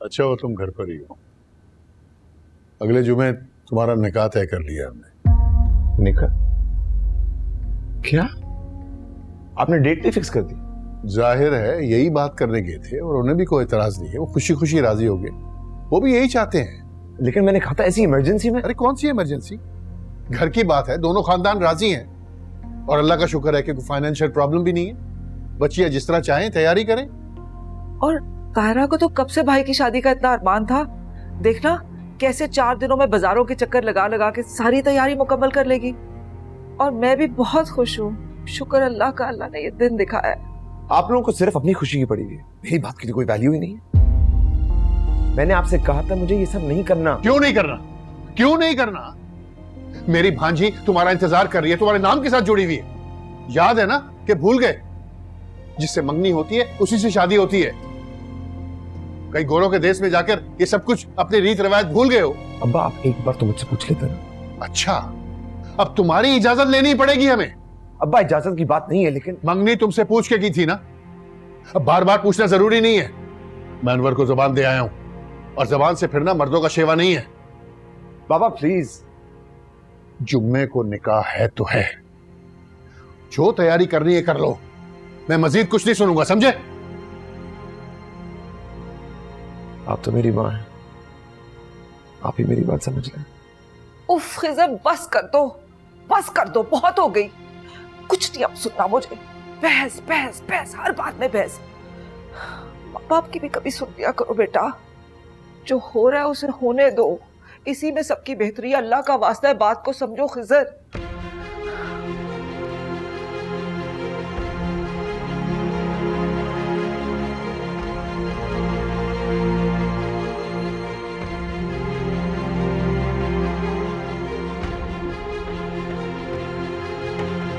अच्छा हो तुम घर पर ही हो। अगले जुमे तुम्हारा निकाह तय कर लिया हमने। निकाह? क्या? आपने डेट भी फिक्स कर दी? जाहिर है यही बात करने गए थे और उन्हें भी कोई एतराज नहीं है, वो खुशी खुशी राजी हो गए। वो भी यही चाहते हैं। लेकिन मैंने कहा था ऐसी इमरजेंसी में। अरे कौन सी इमरजेंसी, घर की बात है, दोनों खानदान राजी हैं और अल्लाह का शुक्र है कि कोई फाइनेंशियल प्रॉब्लम भी नहीं है। बच्चियां जिस तरह चाहें तैयारी करें। और ताहिरा को तो कब से भाई की शादी का इतना अरमान था। देखना कैसे 4 दिनों में बाजारों के चक्कर लगा लगा के सारी तैयारी मुकम्मल कर लेगी। और मैं भी बहुत खुश हूँ, शुक्र अल्लाह का, अल्लाह ने ये दिन दिखाया है। आप लोगों को सिर्फ अपनी खुशी की पड़ी हुई है, मेरी बात की तो कोई वैल्यू ही नहीं है। मैंने आपसे कहा था मुझे ये सब नहीं करना। क्यों नहीं करना? क्यों नहीं करना? मेरी भांजी तुम्हारा इंतजार कर रही है, तुम्हारे नाम के साथ जुड़ी हुई है। याद है ना कि भूल गए? जिससे मंगनी होती है उसी से शादी होती है। कई गोरों के देश में जाकर ये सब कुछ अपनी रीत रिवायत भूल गए हो। अब्बा आप एक बार तो मुझसे पूछ लेते ना। अच्छा, अब तुम्हारी इजाजत लेनी पड़ेगी हमें। अब्बा इजाजत की बात नहीं है, लेकिन मंगनी तुमसे पूछ के की थी ना, अब बार बार पूछना जरूरी नहीं है। मैं अनवर को जुबान दे आया हूं और जुबान से फिरना मर्दों का शेवा नहीं है। बाबा प्लीज। जुम्मे को निकाह है तो है, जो तैयारी करनी है कर लो, मैं मजीद कुछ नहीं सुनूंगा, समझे? आप तो मेरी माँ हैं, आप ही मेरी बात समझ लें। उफ खिज़र, बस कर दो, बस कर दो, बहुत हो गई। कुछ नहीं अब सुनना मुझे। बहस बहस बहस, हर बात में बहस। माँ बाप की भी कभी सुन लिया करो बेटा। जो हो रहा है उसे होने दो, इसी में सबकी बेहतरी है। अल्लाह का वास्ता है, बात को समझो खिज़र।